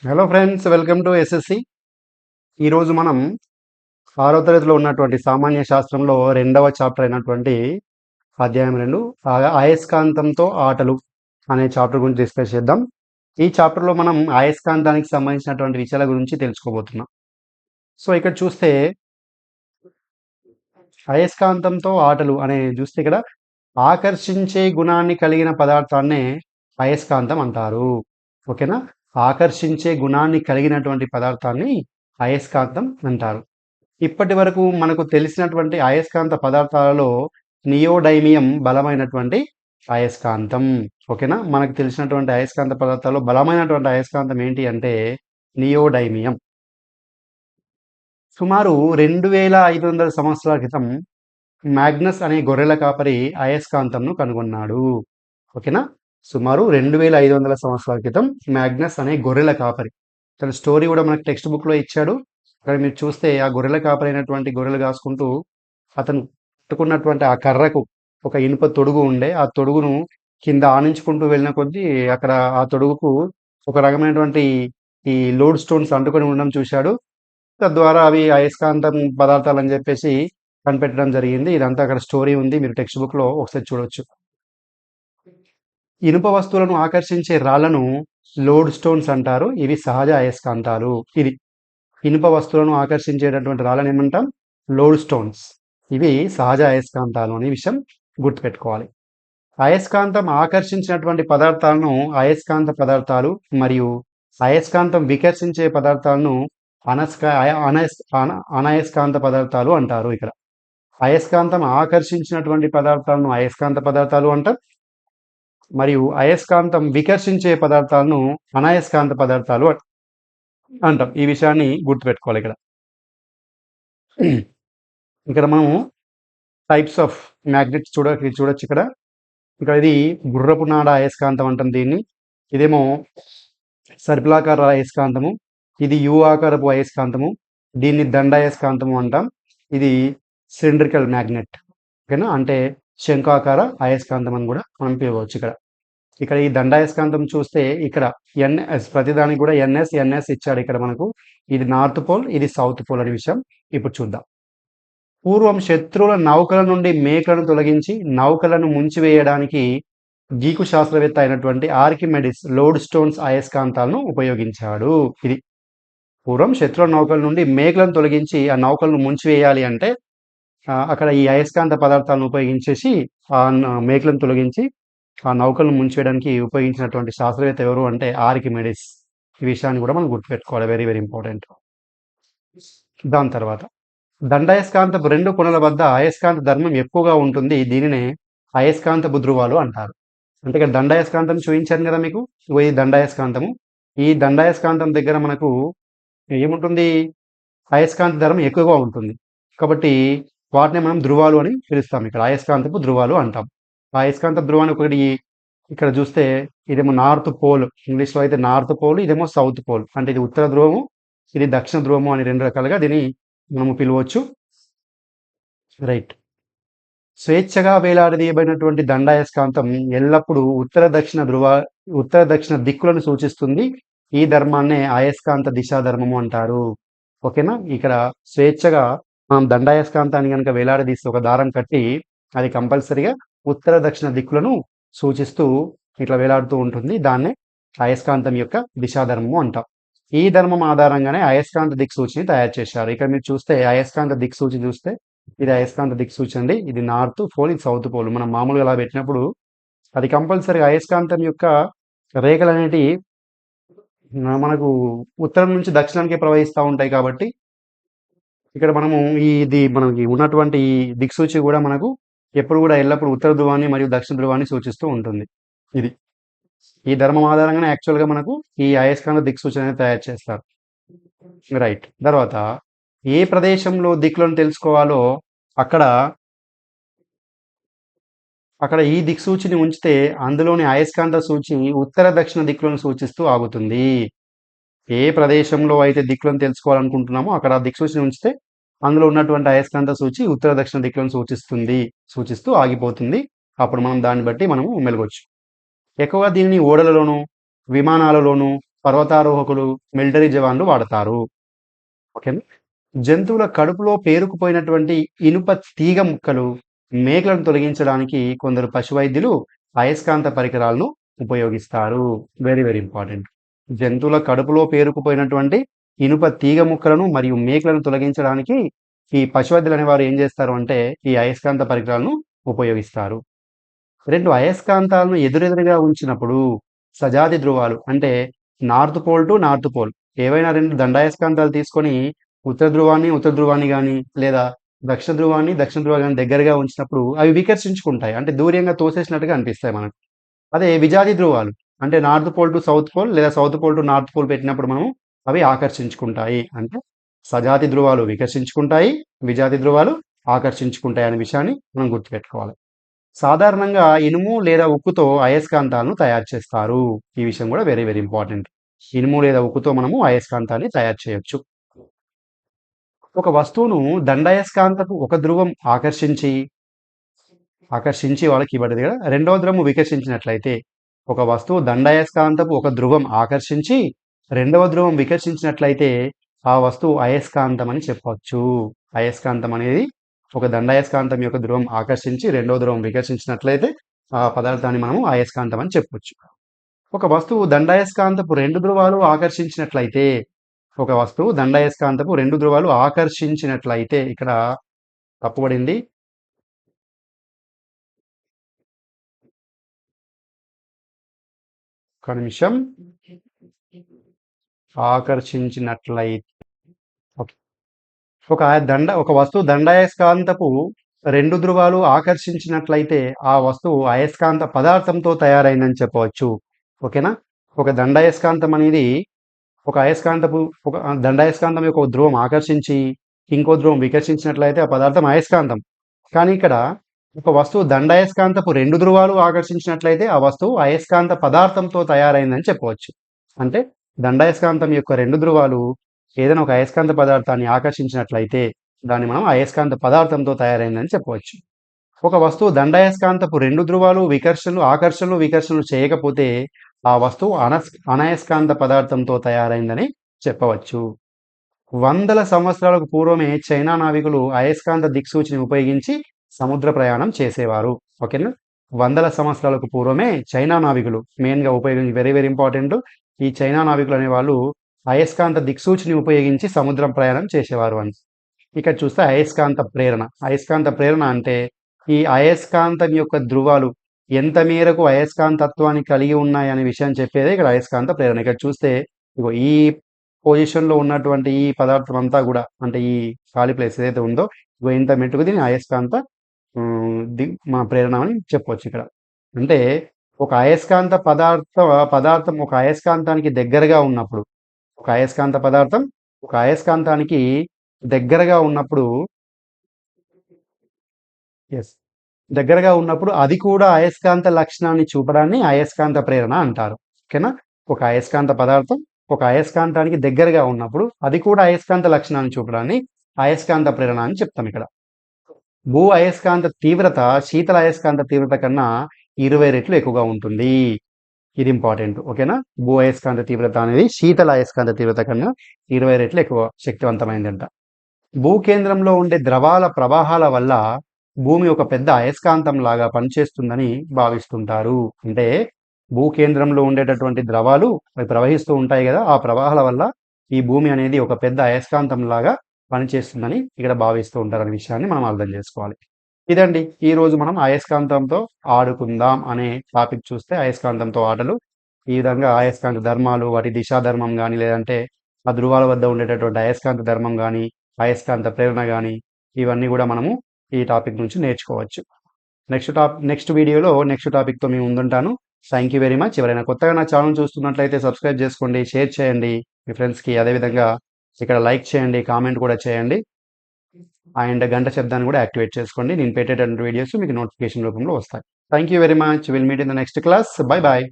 Hello friends, welcome to SSC. ఈరోజు మనం 6వ తరగతిలో ఉన్నటువంటి సామాన్య శాస్త్రంలో రెండవ చాప్టర్ అయినటువంటి అధ్యాయం 2 అయస్కాంతంతో ఆటలు అనే చాప్టర్ గురించి డిస్కస్ చేద్దాం. ఈ చాప్టర్లో మనం అయస్కాంతానికి సంబంధించినటువంటి విషయాల గురించి తెలుసుకోబోతున్నాం. సో ఇక్కడ చూస్తే అయస్కాంతంతో ఆటలు అనే చూస్తే ఇక్కడ ఆకర్షించే గుణాన్ని కలిగిన పదార్థాన్నే అయస్కాంతం అంటారు. ఓకేనా? ఆకర్షించే గుణాన్ని కలిగినటువంటి పదార్థాన్ని అయస్కాంతం అంటారు. ఇప్పటి వరకు మనకు తెలిసినటువంటి అయస్కాంత పదార్థాలలో నియోడైమియం బలమైనటువంటి అయస్కాంతం. ఓకేనా? మనకు తెలిసినటువంటి అయస్కాంత పదార్థాల్లో బలమైనటువంటి అయస్కాంతం ఏంటి అంటే నియోడైమియం. సుమారు 2500 సంవత్సరాల క్రితం మ్యాగ్నస్ అనే గొర్రెల కాపరి అయస్కాంతంను కనుగొన్నాడు. ఓకేనా? సుమారు 2500 సంవత్సరాల క్రితం మ్యాగ్నస్ అనే గొర్రెల కాపరి, తన స్టోరీ కూడా మనకు టెక్స్ట్ బుక్లో ఇచ్చాడు. అక్కడ మీరు చూస్తే ఆ గొర్రెల కాపరి అయినటువంటి గొర్రెలు కాసుకుంటూ అతను పట్టుకున్నటువంటి ఆ కర్రకు ఒక ఇనుప తొడుగు ఉండే, ఆ తొడుగును కింద ఆనించుకుంటూ వెళ్ళిన కొద్దీ అక్కడ ఆ తొడుగుకు ఒక రకమైనటువంటి ఈ లోడ్ స్టోన్స్ అంటుకొని ఉండడం చూశాడు. తద్వారా అవి అయస్కాంతం పదార్థాలు అని చెప్పేసి కనిపెట్టడం జరిగింది. ఇదంతా అక్కడ స్టోరీ ఉంది, మీరు టెక్స్ట్ బుక్లో ఒకసారి చూడొచ్చు. ఇనుప వస్తువులను ఆకర్షించే రాళ్లను లోడ్ స్టోన్స్ అంటారు. ఇవి సహజ అయస్కాంతాలు. ఇది ఇనుప వస్తువులను ఆకర్షించేటటువంటి రాళ్ళని ఏమంటాం? Load stones. ఇవి సహజ అయస్కాంతాలు అనే విషయం గుర్తుపెట్టుకోవాలి. అయస్కాంతం ఆకర్షించినటువంటి పదార్థాలను అయస్కాంత పదార్థాలు మరియు అయస్కాంతం వికర్షించే పదార్థాలను అనయస్కాంత పదార్థాలు అంటారు. ఇక్కడ అయస్కాంతం ఆకర్షించినటువంటి పదార్థాలను అయస్కాంత పదార్థాలు అంటారు, మరియు అయస్కాంతం వికర్షించే పదార్థాలను అనయస్కాంత పదార్థాలు అంటాం. ఈ విషయాన్ని గుర్తుపెట్టుకోవాలి. ఇక్కడ మనము టైప్స్ ఆఫ్ మ్యాగ్నెట్స్ చూడొచ్చు. ఇక్కడ ఇది గుర్రపు నాడ అయస్కాంతం అంటాం దీన్ని. ఇదేమో సర్పిలాకార అయస్కాంతము, ఇది యు ఆకారపు అయస్కాంతము, దీన్ని దండాయస్కాంతము అంటాం. ఇది సిలిండ్రికల్ మ్యాగ్నెట్. ఓకేనా? అంటే శంఖాకార అయస్కాంతం అని కూడా మనం పిలవచ్చు. ఇక్కడ ఈ దండాయస్కాంతం చూస్తే ఇక్కడ ఎన్ఎస్, ప్రతిదానికి కూడా ఎన్ఎస్ ఇచ్చాడు ఇక్కడ మనకు. ఇది నార్త్ పోల్, ఇది సౌత్ పోల్ అనే విషయం ఇప్పుడు చూద్దాం. పూర్వం శత్రువుల నౌకల నుండి మేకలను తొలగించి నౌకలను ముంచివేయడానికి గీకు శాస్త్రవేత్త అయినటువంటి ఆర్కిమెడిస్ లోడ్ స్టోన్స్ అయస్కాంతాలను ఉపయోగించాడు. ఇది పూర్వం శత్రువుల నౌకల నుండి మేకలను తొలగించి ఆ నౌకలను ముంచివేయాలి అంటే అక్కడ ఈ అయస్కాంత పదార్థాలను ఉపయోగించేసి ఆ మేకలను తొలగించి ఆ నౌకలను ముంచేయడానికి ఉపయోగించినటువంటి శాస్త్రవేత్త ఎవరు అంటే ఆర్కిమెడిస్. ఈ విషయాన్ని కూడా మనం గుర్తుపెట్టుకోవాలి, వెరీ వెరీ ఇంపార్టెంట్. దాని తర్వాత దండాయస్కాంతపు రెండు కొనల వద్ద అయస్కాంత ధర్మం ఎక్కువగా ఉంటుంది. దీనినే అయస్కాంతపు ధ్రువాలు అంటారు. అంటే ఇక్కడ దండాయస్కాంతం చూపించాను కదా మీకు, ఈ దండాయస్కాంతము. ఈ దండాయస్కాంతం దగ్గర మనకు ఏముంటుంది? అయస్కాంత ధర్మం ఎక్కువగా ఉంటుంది. కాబట్టి వాటిని మనం ధ్రువాలు అని పిలుస్తాం. ఇక్కడ అయస్కాంతపు ధ్రువాలు అంటాం. అయస్కాంత ధ్రువాన్ని ఒకటి ఇక్కడ చూస్తే ఇదేమో నార్త్ పోల్, ఇంగ్లీష్లో అయితే నార్త్ పోల్, ఇదేమో సౌత్ పోల్. అంటే ఇది ఉత్తర ధ్రువము, ఇది దక్షిణ ధ్రువము అని రెండు రకాలుగా దీన్ని మనము పిలవచ్చు. రైట్. స్వేచ్ఛగా వేలాడదీయబడినటువంటి దండాయస్కాంతం ఎల్లప్పుడూ ఉత్తర దక్షిణ దిక్కులను సూచిస్తుంది. ఈ ధర్మాన్నే అయస్కాంత దిశా ధర్మము అంటారు. ఓకేనా? ఇక్కడ స్వేచ్ఛగా మనం దండాయస్కాంతాన్ని కనుక వేలాడదీస్తే ఒక దారం కట్టి అది కంపల్సరిగా ఉత్తర దక్షిణ దిక్కులను సూచిస్తూ ఇట్లా వేలాడుతూ ఉంటుంది. దాన్నే అయస్కాంతం యొక్క దిశాధర్మము అంటాం. ఈ ధర్మం ఆధారంగానే అయస్కాంత దిక్సూచిని తయారు చేశారు. ఇక్కడ మీరు చూస్తే అయస్కాంత దిక్సూచి చూస్తే ఇది అయస్కాంత దిక్సూచి అండి. ఇది నార్త్ పోల్, ఇది సౌత్ పోల్. మనం మామూలుగా అలా పెట్టినప్పుడు అది కంపల్సరీగా అయస్కాంతం యొక్క రేఖలు అనేటి మనకు ఉత్తరం నుంచి దక్షిణానికి ప్రవహిస్తూ ఉంటాయి. కాబట్టి ఇక్కడ మనము ఇది మనకి ఉన్నటువంటి ఈ దిక్సూచి కూడా మనకు ఎప్పుడు కూడా ఎల్లప్పుడు ఉత్తర ధ్రువాన్ని మరియు దక్షిణ ధ్రువాన్ని సూచిస్తూ ఉంటుంది. ఇది ఈ ధర్మం ఆధారంగానే యాక్చువల్గా మనకు ఈ అయస్కాంత దిక్సూచి అనేది తయారు చేస్తారు. రైట్. తర్వాత ఏ ప్రదేశంలో దిక్కులను తెలుసుకోవాలో అక్కడ ఈ దిక్సూచిని ఉంచితే అందులోని అయస్కాంత సూచి ఉత్తర దక్షిణ దిక్కులను సూచిస్తూ ఆగుతుంది. ఏ ప్రదేశంలో అయితే దిక్కులను తెలుసుకోవాలనుకుంటున్నామో అక్కడ ఆ దిక్సూచిని ఉంచితే అందులో ఉన్నటువంటి అయస్కాంత సూచి ఉత్తర దక్షిణ దిక్కులను సూచిస్తూ ఆగిపోతుంది. అప్పుడు మనం దాన్ని బట్టి మనము మెలగొచ్చు. ఎక్కువగా దీనిని ఓడలలోను, విమానాలలోను, పర్వతారోహకులు, మిలిటరీ జవాన్లు వాడతారు. ఓకేనా. జంతువుల కడుపులో పేరుకుపోయినటువంటి ఇనుప తీగ ముక్కలు, మేకలను తొలగించడానికి కొందరు పశువైద్యులు అయస్కాంత పరికరాలను ఉపయోగిస్తారు. Very very important. జంతువుల కడుపులో పేరుకుపోయినటువంటి ఇనుప తీగ ముక్కలను మరియు మేకలను తొలగించడానికి ఈ పశువైద్యులు అనేవారు ఏం చేస్తారు అంటే ఈ అయస్కాంత పరికరాలను ఉపయోగిస్తారు. రెండు అయస్కాంతాలను ఎదురెదురుగా ఉంచినప్పుడు సజాతి ధ్రువాలు అంటే north pole to north pole ఏవైనా రెండు దండాయస్కాంతాలు తీసుకొని ఉత్తర ధ్రువాన్ని కానీ లేదా దక్షిణ ధ్రువాన్ని దగ్గరగా ఉంచినప్పుడు అవి వికర్షించుకుంటాయి. అంటే దూరంగా తోసేసినట్టుగా అనిపిస్తాయి మనకు. అదే విజాతి ధ్రువాలు అంటే north pole to south pole లేదా south pole to north pole పెట్టినప్పుడు మనం అవి ఆకర్షించుకుంటాయి. అంటే సజాతి ధ్రువాలు వికర్షించుకుంటాయి, విజాతి ధ్రువాలు ఆకర్షించుకుంటాయి అనే విషయాన్ని మనం గుర్తుపెట్టుకోవాలి. సాధారణంగా ఇనుము లేదా ఉక్కుతో అయస్కాంతాలను తయారు చేస్తారు. ఈ విషయం కూడా వెరీ వెరీ ఇంపార్టెంట్. ఇనుము లేదా ఉక్కుతో మనము అయస్కాంతాన్ని తయారు చేయొచ్చు. ఒక వస్తువును దండాయస్కాంతపు ఒక ధ్రువం ఆకర్షించి వాళ్ళకి ఇవ్వడది కదా, రెండవ ధ్రువం వికర్షించినట్లయితే ఒక వస్తువు దండాయస్కాంతపు ఒక ధ్రువం ఆకర్షించి రెండవ ధ్రువం వికర్షించినట్లయితే ఆ వస్తువు అయస్కాంతం అని చెప్పవచ్చు. అయస్కాంతం అనేది ఒక దండాయస్కాంతం యొక్క ధ్రువం ఆకర్షించి రెండవ ధ్రువం వికర్షించినట్లయితే ఆ పదార్థాన్ని మనము అయస్కాంతం అని చెప్పొచ్చు. ఒక వస్తువు దండాయస్కాంతపు రెండు ధ్రువాలు ఆకర్షించినట్లయితే ఇక్కడ తప్పుపడింది. ఒక నిమిషం. ఆకర్షించినట్లయితే ఒక వస్తువు దండాయస్కాంతపు రెండు ధ్రువాలు ఆకర్షించినట్లయితే ఆ వస్తువు అయస్కాంత పదార్థంతో తయారైందని చెప్పవచ్చు. ఓకేనా. ఒక దండాయస్కాంతం అనేది ఒక దండాయస్కాంతం యొక్క ఒక ధ్రువం ఆకర్షించి ఇంకో ధ్రువం వికర్షించినట్లయితే ఆ పదార్థం అయస్కాంతం. కానీ ఇక్కడ ఒక వస్తువు దండాయస్కాంతపు రెండు ధ్రువాలు ఆకర్షించినట్లయితే ఆ వస్తువు అయస్కాంత పదార్థంతో తయారైందని చెప్పవచ్చు. అంటే దండాయస్కాంతం యొక్క రెండు ధ్రువాలు ఏదైనా ఒక అయస్కాంత పదార్థాన్ని ఆకర్షించినట్లయితే దాన్ని మనం అయస్కాంత పదార్థంతో తయారైందని చెప్పవచ్చు. ఒక వస్తువు దండాయస్కాంతపు రెండు ధ్రువాలు వికర్షణలు చేయకపోతే ఆ వస్తువు అనయస్కాంత పదార్థంతో తయారైందని చెప్పవచ్చు. వందల సంవత్సరాలకు పూర్వమే చైనా నావికులు అయస్కాంత దిక్సూచిని ఉపయోగించి సముద్ర ప్రయాణం చేసేవారు. ఓకేనా. వందల సంవత్సరాలకు పూర్వమే చైనా నావికులు మెయిన్గా ఉపయోగించి వెరీ వెరీ ఇంపార్టెంట్. ఈ చైనా నావికులు అనేవాళ్ళు అయస్కాంత దిక్సూచిని ఉపయోగించి సముద్రం ప్రయాణం చేసేవారు అని. ఇక్కడ చూస్తే అయస్కాంత ప్రేరణ అంటే ఈ అయస్కాంతం యొక్క ధ్రువాలు ఎంత మేరకు అయస్కాంతత్వాన్ని కలిగి ఉన్నాయి అనే విషయం చెప్పేదే ఇక్కడ అయస్కాంత ప్రేరణ. ఇక్కడ చూస్తే ఇగో ఈ పొజిషన్లో ఉన్నటువంటి ఈ పదార్థం అంతా కూడా అంటే ఈ ఖాళీ ప్లేస్ ఏదైతే ఉందో ఇగో ఇంత మెట్టుకు దీని అయస్కాంత మా ప్రేరణ అని చెప్పవచ్చు. ఇక్కడ అంటే ఒక అయస్కాంత పదార్థం ఒక అయస్కాంతానికి దగ్గరగా ఉన్నప్పుడు ఒక అయస్కాంత పదార్థం ఒక అయస్కాంతానికి దగ్గరగా ఉన్నప్పుడు అది కూడా అయస్కాంత లక్షణాన్ని చూపడాన్ని అయస్కాంత ప్రేరణ అంటారు. ఓకేనా. ఒక అయస్కాంత పదార్థం ఒక అయస్కాంతానికి దగ్గరగా ఉన్నప్పుడు అది కూడా అయస్కాంత లక్షణాన్ని చూపడాన్ని అయస్కాంత ప్రేరణ అని చెప్తాం. ఇక్కడ భూ అయస్కాంత తీవ్రత శీతల అయస్కాంత తీవ్రత కన్నా 20 రెట్లు ఎక్కువగా ఉంటుంది. ఇది ఇంపార్టెంట్. ఓకేనా. భూ అయస్కాంత తీవ్రత అనేది శీతల అయస్కాంత తీవ్రత కన్నా 20 రెట్లు ఎక్కువ శక్తివంతమైందంట. భూకేంద్రంలో ఉండే ద్రవాల ప్రవాహాల వల్ల భూమి ఒక పెద్ద అయస్కాంతం లాగా పనిచేస్తుందని భావిస్తుంటారు. అంటే భూకేంద్రంలో ఉండేటటువంటి ద్రవాలు అవి ప్రవహిస్తూ ఉంటాయి కదా, ఆ ప్రవాహాల వల్ల ఈ భూమి అనేది ఒక పెద్ద అయస్కాంతం లాగా పనిచేస్తుందని ఇక్కడ భావిస్తూ ఉంటారనే విషయాన్ని మనం అర్థం చేసుకోవాలి. ఇదండి ఈరోజు మనం అయస్కాంతంతో ఆడుకుందాం అనే టాపిక్ చూస్తే అయస్కాంతంతో ఆటలు. ఈ విధంగా అయస్కాంత ధర్మాలు, వాటి దిశా ధర్మం కానీ లేదంటే ఆ ధ్రువాల వద్ద ఉండేటటువంటి అయస్కాంత ధర్మం కానీ అయస్కాంత ప్రేరణ కానీ ఇవన్నీ కూడా మనము ఈ టాపిక్ నుంచి నేర్చుకోవచ్చు. నెక్స్ట్ వీడియోలో నెక్స్ట్ టాపిక్తో మేము ముందుంటాను. Thank you very much. ఎవరైనా కొత్తగా నా ఛానల్ చూస్తున్నట్లయితే సబ్స్క్రైబ్ చేసుకోండి, షేర్ చేయండి మీ ఫ్రెండ్స్కి. అదేవిధంగా ఇక్కడ లైక్ చేయండి, కామెంట్ కూడా చేయండి అండ్ గంట శబ్దాన్ని కూడా యాక్టివేట్ చేసుకోండి. నేను పెట్టేటటువంటి వీడియోస్ మీకు నోటిఫికేషన్ రూపంలో వస్తాయి. Thank you very much. Will meet in the next class. Bye bye.